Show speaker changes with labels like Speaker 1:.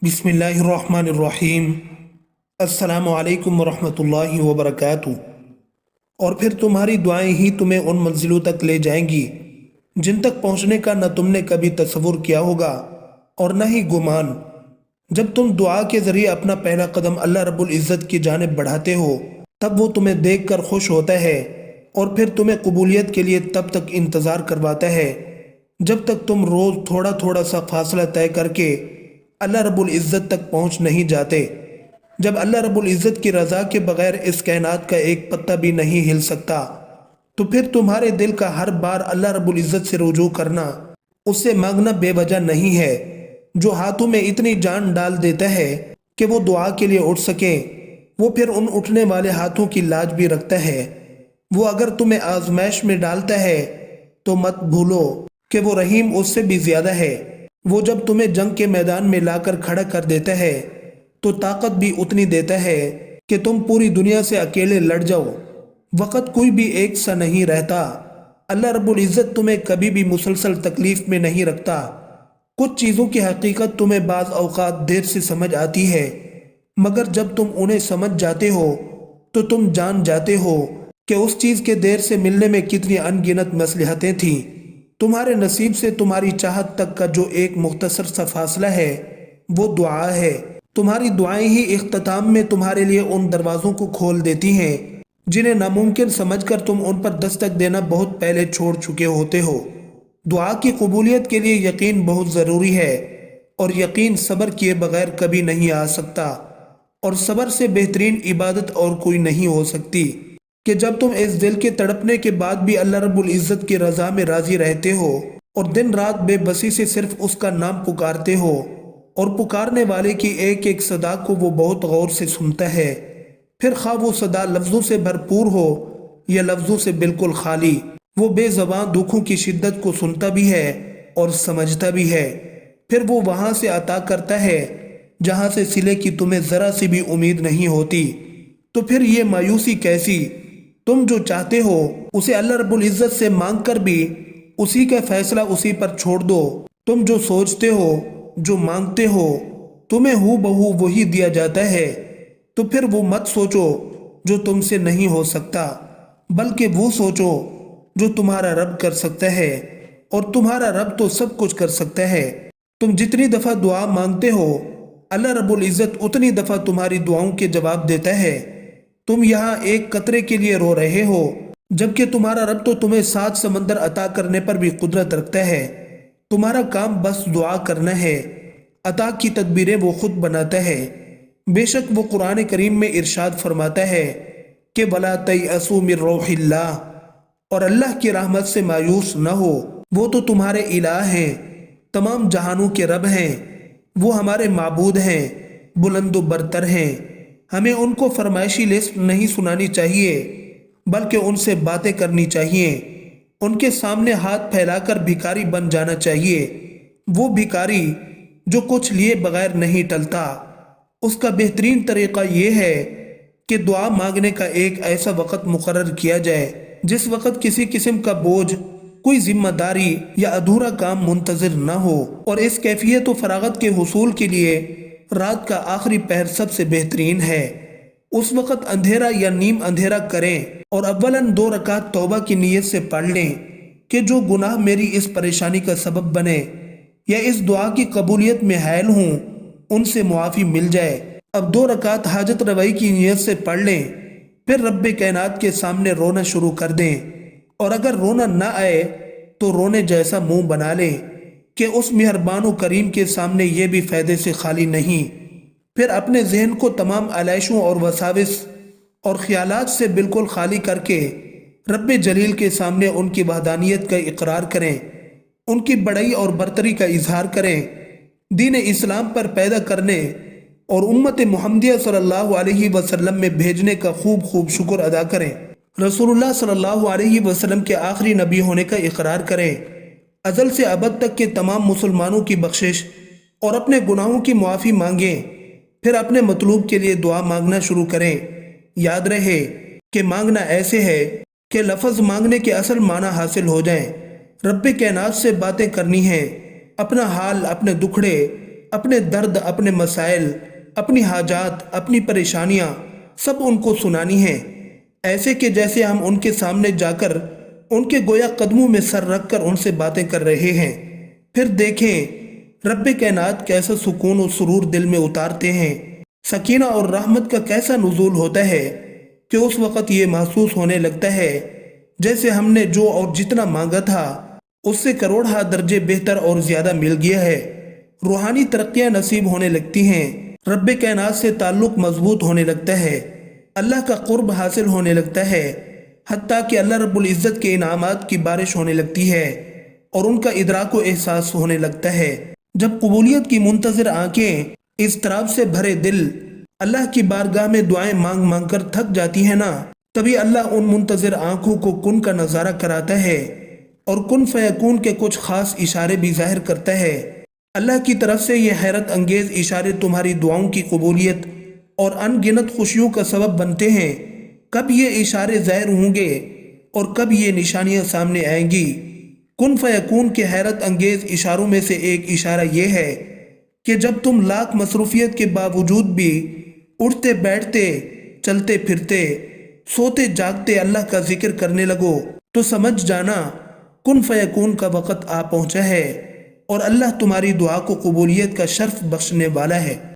Speaker 1: بسم اللہ الرحمن الرحیم۔ السلام علیکم ورحمۃ اللہ وبرکاتہ۔ اور پھر تمہاری دعائیں ہی تمہیں ان منزلوں تک لے جائیں گی جن تک پہنچنے کا نہ تم نے کبھی تصور کیا ہوگا اور نہ ہی گمان۔ جب تم دعا کے ذریعے اپنا پہلا قدم اللہ رب العزت کی جانب بڑھاتے ہو تب وہ تمہیں دیکھ کر خوش ہوتا ہے اور پھر تمہیں قبولیت کے لیے تب تک انتظار کرواتا ہے جب تک تم روز تھوڑا تھوڑا سا فاصلہ طے کر کے اللہ رب العزت تک پہنچ نہیں جاتے۔ جب اللہ رب العزت کی رضا کے بغیر اس کائنات کا ایک پتہ بھی نہیں ہل سکتا تو پھر تمہارے دل کا ہر بار اللہ رب العزت سے رجوع کرنا، اس سے مانگنا بے وجہ نہیں ہے۔ جو ہاتھوں میں اتنی جان ڈال دیتا ہے کہ وہ دعا کے لیے اٹھ سکے، وہ پھر ان اٹھنے والے ہاتھوں کی لاج بھی رکھتا ہے۔ وہ اگر تمہیں آزمائش میں ڈالتا ہے تو مت بھولو کہ وہ رحیم اس سے بھی زیادہ ہے۔ وہ جب تمہیں جنگ کے میدان میں لا کر کھڑا کر دیتا ہے تو طاقت بھی اتنی دیتا ہے کہ تم پوری دنیا سے اکیلے لڑ جاؤ۔ وقت کوئی بھی ایک سا نہیں رہتا۔ اللہ رب العزت تمہیں کبھی بھی مسلسل تکلیف میں نہیں رکھتا۔ کچھ چیزوں کی حقیقت تمہیں بعض اوقات دیر سے سمجھ آتی ہے، مگر جب تم انہیں سمجھ جاتے ہو تو تم جان جاتے ہو کہ اس چیز کے دیر سے ملنے میں کتنی ان گنت مصلحتیں تھیں۔ تمہارے نصیب سے تمہاری چاہت تک کا جو ایک مختصر سا فاصلہ ہے وہ دعا ہے۔ تمہاری دعائیں ہی اختتام میں تمہارے لیے ان دروازوں کو کھول دیتی ہیں جنہیں ناممکن سمجھ کر تم ان پر دستک دینا بہت پہلے چھوڑ چکے ہوتے ہو۔ دعا کی قبولیت کے لیے یقین بہت ضروری ہے، اور یقین صبر کیے بغیر کبھی نہیں آ سکتا، اور صبر سے بہترین عبادت اور کوئی نہیں ہو سکتی کہ جب تم اس دل کے تڑپنے کے بعد بھی اللہ رب العزت کی رضا میں راضی رہتے ہو اور دن رات بے بسی سے صرف اس کا نام پکارتے ہو، اور پکارنے والے کی ایک ایک صدا کو وہ بہت غور سے سنتا ہے، پھر خواہ وہ صدا لفظوں سے بھرپور ہو یا لفظوں سے بالکل خالی، وہ بے زبان دکھوں کی شدت کو سنتا بھی ہے اور سمجھتا بھی ہے۔ پھر وہ وہاں سے عطا کرتا ہے جہاں سے صلے کی تمہیں ذرا سی بھی امید نہیں ہوتی۔ تو پھر یہ مایوسی کیسی؟ تم جو چاہتے ہو اسے اللہ رب العزت سے مانگ کر بھی اسی کا فیصلہ اسی پر چھوڑ دو۔ تم جو سوچتے ہو، جو مانگتے ہو، تمہیں ہو بہو وہی دیا جاتا ہے۔ تو پھر وہ مت سوچو جو تم سے نہیں ہو سکتا، بلکہ وہ سوچو جو تمہارا رب کر سکتا ہے، اور تمہارا رب تو سب کچھ کر سکتا ہے۔ تم جتنی دفعہ دعا مانگتے ہو اللہ رب العزت اتنی دفعہ تمہاری دعاؤں کے جواب دیتا ہے۔ تم یہاں ایک قطرے کے لیے رو رہے ہو، جبکہ تمہارا رب تو تمہیں 7 سمندر عطا کرنے پر بھی قدرت رکھتا ہے۔ تمہارا کام بس دعا کرنا ہے، عطا کی تدبیریں وہ خود بناتا ہے۔ بے شک وہ قرآن کریم میں ارشاد فرماتا ہے کہ وَلَا تَيْأَسُوا مِن رَوْحِ اللَّهِ، اور اللہ کی رحمت سے مایوس نہ ہو۔ وہ تو تمہارے الہ ہیں، تمام جہانوں کے رب ہیں، وہ ہمارے معبود ہیں، بلند و برتر ہیں۔ ہمیں ان کو فرمائشی لسٹ نہیں سنانی چاہیے، بلکہ ان سے باتیں کرنی چاہیے۔ ان کے سامنے ہاتھ پھیلا کر بھکاری بن جانا چاہیے۔ وہ بھکاری جو کچھ لیے بغیر نہیں ٹلتا۔ اس کا بہترین طریقہ یہ ہے کہ دعا مانگنے کا ایک ایسا وقت مقرر کیا جائے جس وقت کسی قسم کا بوجھ، کوئی ذمہ داری یا ادھورا کام منتظر نہ ہو، اور اس کیفیت و فراغت کے حصول کے لیے رات کا آخری پہر سب سے بہترین ہے۔ اس وقت اندھیرا یا نیم اندھیرا کریں اور اولاً 2 رکعت توبہ کی نیت سے پڑھ لیں کہ جو گناہ میری اس پریشانی کا سبب بنے یا اس دعا کی قبولیت میں حائل ہوں ان سے معافی مل جائے۔ اب 2 رکعت حاجت روائی کی نیت سے پڑھ لیں، پھر رب کائنات کے سامنے رونا شروع کر دیں، اور اگر رونا نہ آئے تو رونے جیسا منہ بنا لیں کہ اس مہربان و کریم کے سامنے یہ بھی فائدے سے خالی نہیں۔ پھر اپنے ذہن کو تمام علائشوں اور وساوس اور خیالات سے بالکل خالی کر کے رب جلیل کے سامنے ان کی وحدانیت کا اقرار کریں، ان کی بڑائی اور برتری کا اظہار کریں، دین اسلام پر پیدا کرنے اور امت محمدیہ صلی اللہ علیہ وسلم میں بھیجنے کا خوب خوب شکر ادا کریں، رسول اللہ صلی اللہ علیہ وسلم کے آخری نبی ہونے کا اقرار کریں، ازل سے ابد تک کے تمام مسلمانوں کی بخشش اور اپنے گناہوں کی معافی مانگیں، پھر اپنے مطلوب کے لیے دعا مانگنا شروع کریں۔ یاد رہے کہ مانگنا ایسے ہے کہ لفظ مانگنے کے اصل معنی حاصل ہو جائیں۔ رب کائنات سے باتیں کرنی ہیں، اپنا حال، اپنے دکھڑے اپنے درد، اپنے مسائل، اپنی حاجات، اپنی پریشانیاں سب ان کو سنانی ہیں، ایسے کہ جیسے ہم ان کے سامنے جا کر ان کے گویا قدموں میں سر رکھ کر ان سے باتیں کر رہے ہیں۔ پھر دیکھیں رب کائنات کیسا سکون و سرور دل میں اتارتے ہیں، سکینہ اور رحمت کا کیسا نزول ہوتا ہے کہ اس وقت یہ محسوس ہونے لگتا ہے جیسے ہم نے جو اور جتنا مانگا تھا اس سے کروڑہ درجے بہتر اور زیادہ مل گیا ہے۔ روحانی ترقیاں نصیب ہونے لگتی ہیں، رب کائنات سے تعلق مضبوط ہونے لگتا ہے، اللہ کا قرب حاصل ہونے لگتا ہے، حتیٰ کہ اللہ رب العزت کے انعامات کی بارش ہونے لگتی ہے اور ان کا ادراک و احساس ہونے لگتا ہے۔ جب قبولیت کی منتظر آنکھیں اضطراب سے بھرے دل اللہ کی بارگاہ میں دعائیں مانگ مانگ کر تھک جاتی ہیں نا، تبھی اللہ ان منتظر آنکھوں کو کن کا نظارہ کراتا ہے اور کن فیکون کے کچھ خاص اشارے بھی ظاہر کرتا ہے۔ اللہ کی طرف سے یہ حیرت انگیز اشارے تمہاری دعاؤں کی قبولیت اور ان گنت خوشیوں کا سبب بنتے ہیں۔ کب یہ اشارے ظاہر ہوں گے اور کب یہ نشانیاں سامنے آئیں گی؟ کن فیکون کے حیرت انگیز اشاروں میں سے ایک اشارہ یہ ہے کہ جب تم لاکھ مصروفیت کے باوجود بھی اٹھتے بیٹھتے، چلتے پھرتے، سوتے جاگتے اللہ کا ذکر کرنے لگو تو سمجھ جانا کن فیکون کا وقت آ پہنچا ہے اور اللہ تمہاری دعا کو قبولیت کا شرف بخشنے والا ہے۔